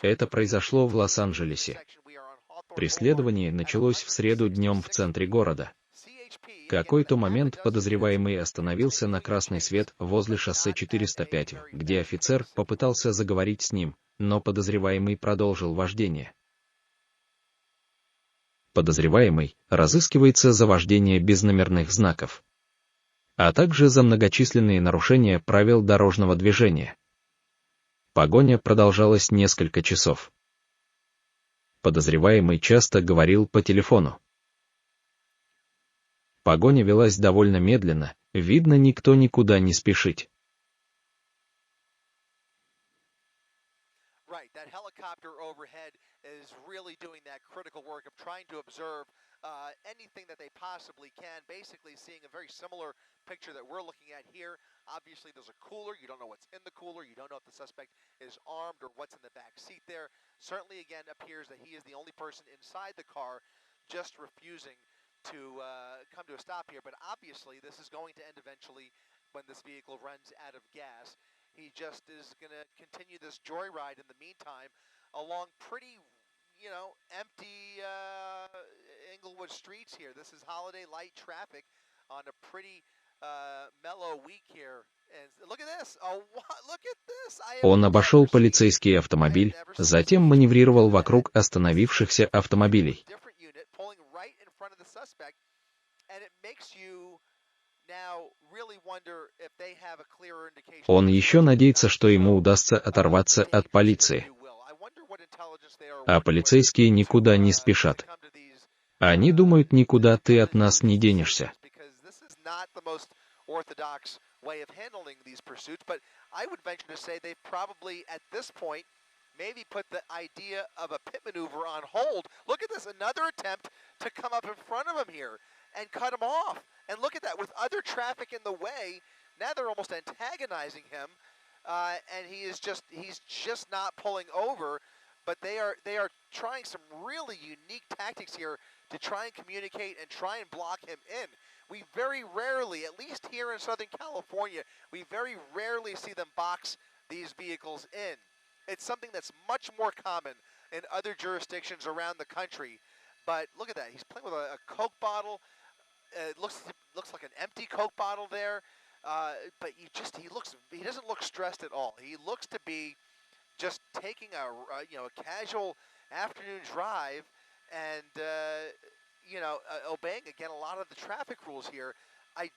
Это произошло в Лос-Анджелесе. Преследование началось в среду днем в центре города. В какой-то момент подозреваемый остановился на красный свет возле шоссе 405, где офицер попытался заговорить с ним, но подозреваемый продолжил вождение. Подозреваемый разыскивается за вождение без номерных знаков, а также за многочисленные нарушения правил дорожного движения. Погоня продолжалась несколько часов. Подозреваемый часто говорил по телефону. Погоня велась довольно медленно, видно, никто никуда не спешит. Anything that they possibly can, basically seeing a very similar picture that we're looking at here. Obviously, there's a cooler. You don't know what's in the cooler. You don't know if the suspect is armed or what's in the back seat there. Certainly, again, appears that he is the only person inside the car, just refusing to come to a stop here. But obviously, this is going to end eventually when this vehicle runs out of gas. He just is going to continue this joyride in the meantime along pretty empty Inglewood streets here. This is holiday light traffic on a pretty mellow week here. And look at this. Oh, look at this. Он обошел полицейский автомобиль, затем маневрировал вокруг остановившихся автомобилей. Он еще надеется, что ему удастся оторваться от полиции. А полицейские никуда не спешат. Они думают, никуда ты от нас не денешься. Maybe put the idea of a pit maneuver on hold. Look at this, another attempt to come up in front of him here and cut him off. And look at that, with other traffic in the way, now they're almost antagonizing him, and he's just not pulling over. But they are trying some really unique tactics here to try and communicate and try and block him in. We very rarely, at least here in Southern California, we very rarely see them box these vehicles in. It's something that's much more common in other jurisdictions around the country. But look at that, he's playing with a Coke bottle. It looks like an empty Coke bottle there. But he doesn't look stressed at all. He looks to be just taking a casual afternoon drive and obeying again a lot of the traffic rules here. I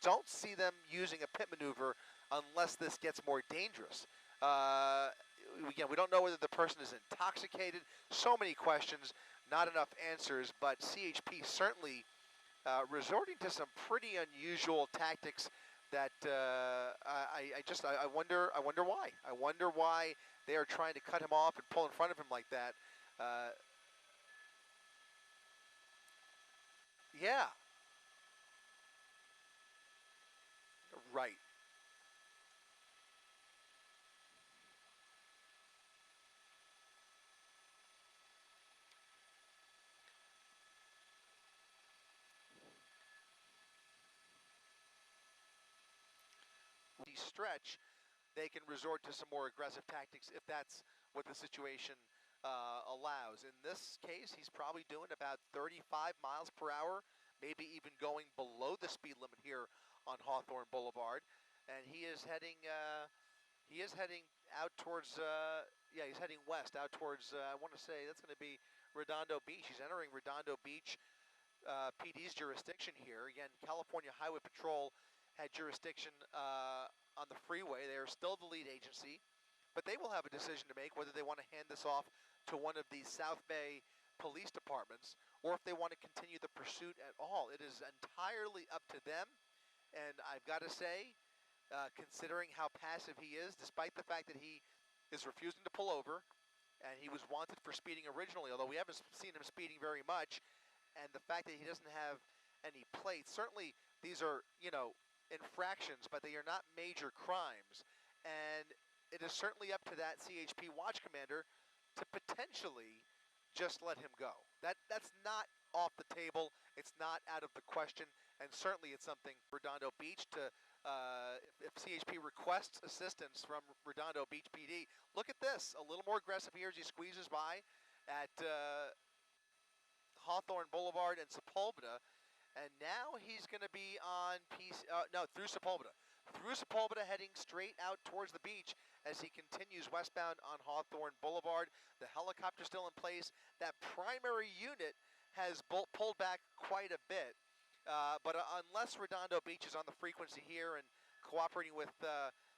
don't see them using a pit maneuver unless this gets more dangerous. Again, we don't know whether the person is intoxicated. So many questions, not enough answers. But CHP certainly resorting to some pretty unusual tactics. That I wonder why. I wonder why they are trying to cut him off and pull in front of him like that. Yeah. Right. Stretch, they can resort to some more aggressive tactics if that's what the situation allows. In this case, he's probably doing about 35 miles per hour, maybe even going below the speed limit here on Hawthorne Boulevard, and he is heading out towards he's heading west out towards I want to say that's going to be Redondo Beach. He's entering Redondo Beach PD's jurisdiction here. Again, California Highway Patrol had jurisdiction on the freeway. They are still the lead agency, but they will have a decision to make whether they want to hand this off to one of the South Bay police departments or if they want to continue the pursuit at all. It is entirely up to them, and I've got to say, considering how passive he is, despite the fact that he is refusing to pull over, and he was wanted for speeding originally, although we haven't seen him speeding very much, and the fact that he doesn't have any plates, certainly these are, infractions, but they are not major crimes, and it is certainly up to that CHP watch commander to potentially just let him go. That's not off the table. It's not out of the question, and certainly it's something for Redondo Beach to if CHP requests assistance from Redondo Beach PD. Look at this, a little more aggressive here as he squeezes by at Hawthorne Boulevard and Sepulveda. And now he's going to be on through Sepulveda. Through Sepulveda, heading straight out towards the beach as he continues westbound on Hawthorne Boulevard. The helicopter still in place. That primary unit has pulled back quite a bit. But unless Redondo Beach is on the frequency here and cooperating with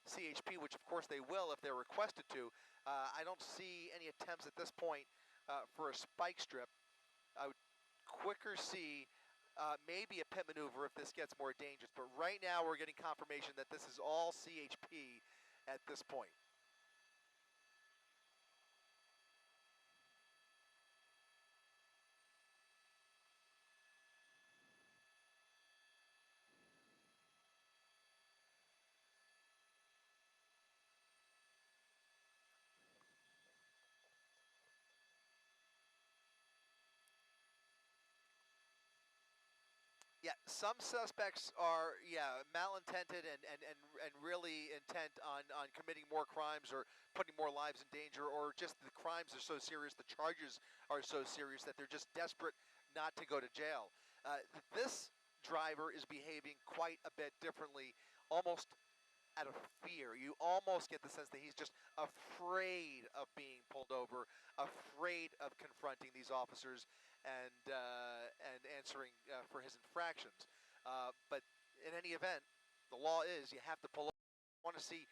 CHP, which of course they will if they're requested to, I don't see any attempts at this point for a spike strip. I would quicker see maybe a pit maneuver if this gets more dangerous. But right now we're getting confirmation that this is all CHP at this point. Yeah, some suspects are malintended and really intent on committing more crimes or putting more lives in danger, or just the crimes are so serious, the charges are so serious that they're just desperate not to go to jail. This driver is behaving quite a bit differently, almost out of fear. You almost get the sense that he's just afraid of being pulled over, afraid of confronting these officers and answering for his infractions. But in any event, the law is you have to pull over. I want to see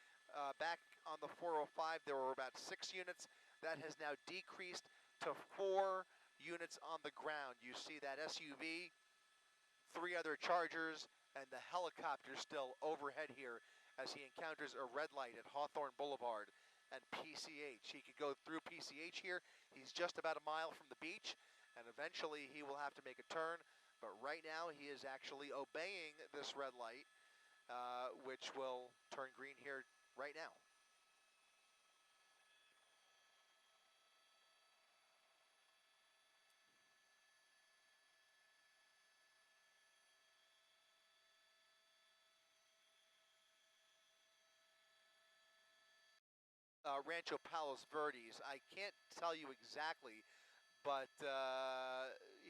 back on the 405, there were about 6 units. That has now decreased to 4 units on the ground. You see that SUV, 3 other Chargers, and the helicopter still overhead here as he encounters a red light at Hawthorne Boulevard and PCH. He could go through PCH here. He's just about a mile from the beach, and eventually he will have to make a turn. But right now he is actually obeying this red light, which will turn green here right now. Rancho Palos Verdes. I can't tell you exactly, but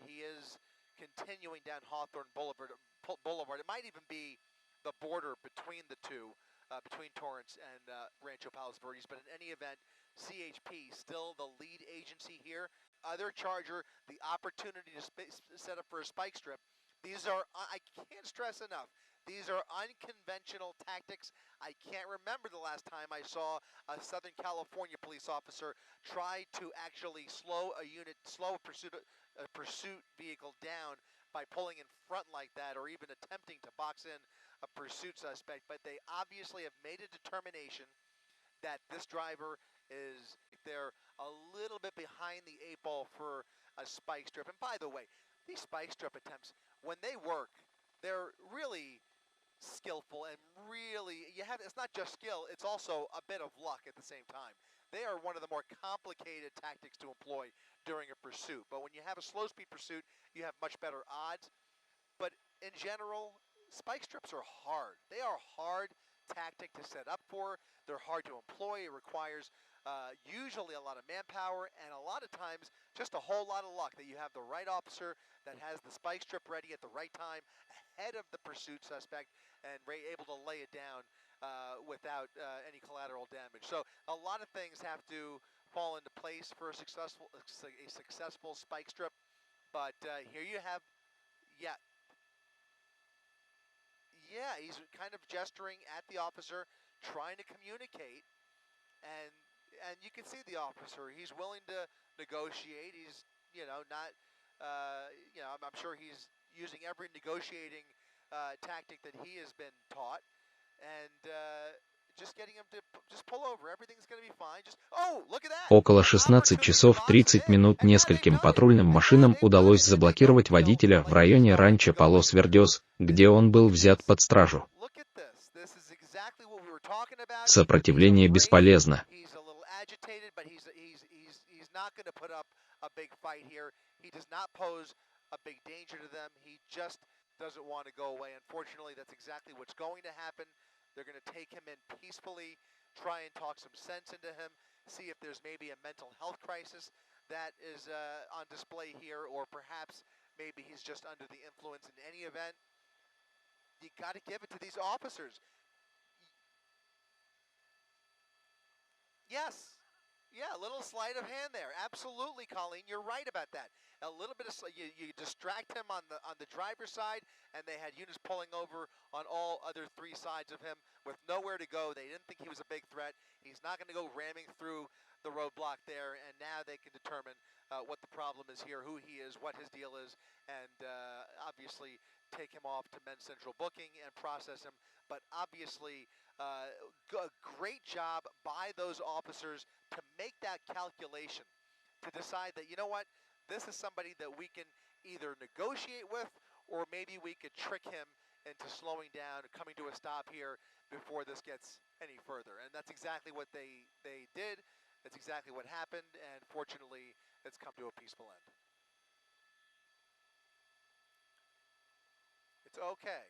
he is continuing down Hawthorne Boulevard. It might even be the border between the two, between Torrance and Rancho Palos Verdes. But in any event, CHP still the lead agency here. Other Charger, the opportunity to set up for a spike strip. These are, I can't stress enough, these are unconventional tactics. I can't remember the last time I saw a Southern California police officer try to actually slow a pursuit vehicle down by pulling in front like that, or even attempting to box in a pursuit suspect. But they obviously have made a determination that this driver is there a little bit behind the 8 ball for a spike strip. And by the way, these spike strip attempts, when they work, they're really skillful, and really it's not just skill, it's also a bit of luck at the same time. They are one of the more complicated tactics to employ during a pursuit. But when you have a slow speed pursuit, you have much better odds. But in general, spike strips are hard. They are a hard tactic to set up for. They're hard to employ. It requires usually a lot of manpower, and a lot of times just a whole lot of luck that you have the right officer that has the spike strip ready at the right time ahead of the pursuit suspect and able to lay it down without any collateral damage. So a lot of things have to fall into place for a successful spike strip. But here you have, yeah, he's kind of gesturing at the officer, trying to communicate, and you can see the officer. He's willing to negotiate. He's, not, I'm sure he's using every negotiating tactic that he has been taught, and just getting him to just pull over. Everything's going to be fine. Look at that. Около 16 часов 30 минут нескольким патрульным машинам удалось заблокировать водителя в районе Ранчо Палос Вердес, где он был взят под стражу. Сопротивление бесполезно. doesn't want to go away. Unfortunately, that's exactly what's going to happen. They're going to take him in peacefully, try and talk some sense into him, see if there's maybe a mental health crisis that is on display here, or perhaps maybe he's just under the influence. In any event, you got to give it to these officers. Yes. Yeah, a little sleight of hand there. Absolutely, Colleen, you're right about that. A little bit of you distract him on the driver's side, and they had units pulling over on all other three sides of him with nowhere to go. They didn't think he was a big threat. He's not going to go ramming through the roadblock there, and now they can determine what the problem is here, who he is, what his deal is, and obviously take him off to Men's Central Booking and process him. But obviously, a great job by those officers to make that calculation, to decide that, you know what, this is somebody that we can either negotiate with, or maybe we could trick him into slowing down, coming to a stop here before this gets any further. And that's exactly what they did. That's exactly what happened, and fortunately, it's come to a peaceful end. It's okay.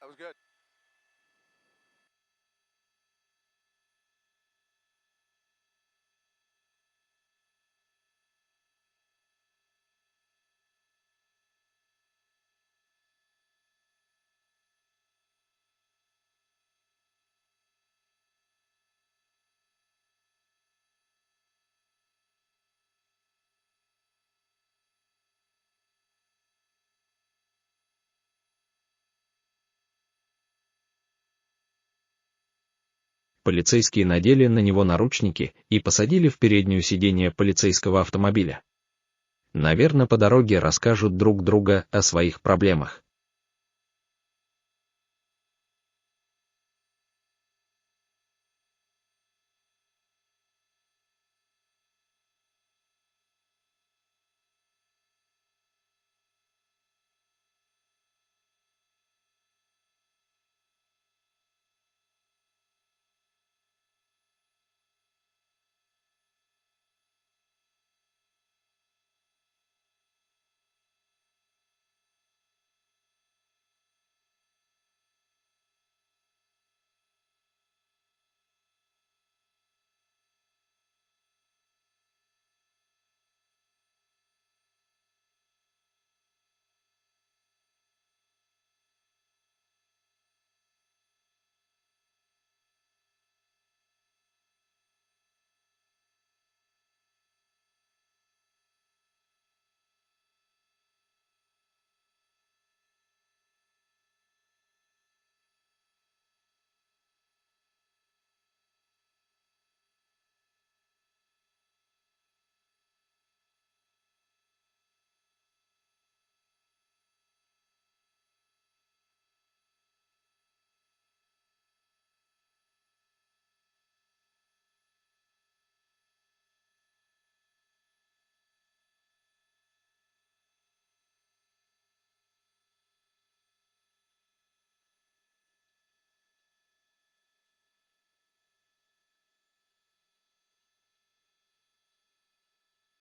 That was good. Полицейские надели на него наручники и посадили в переднее сиденье полицейского автомобиля. Наверное, по дороге расскажут друг другу о своих проблемах.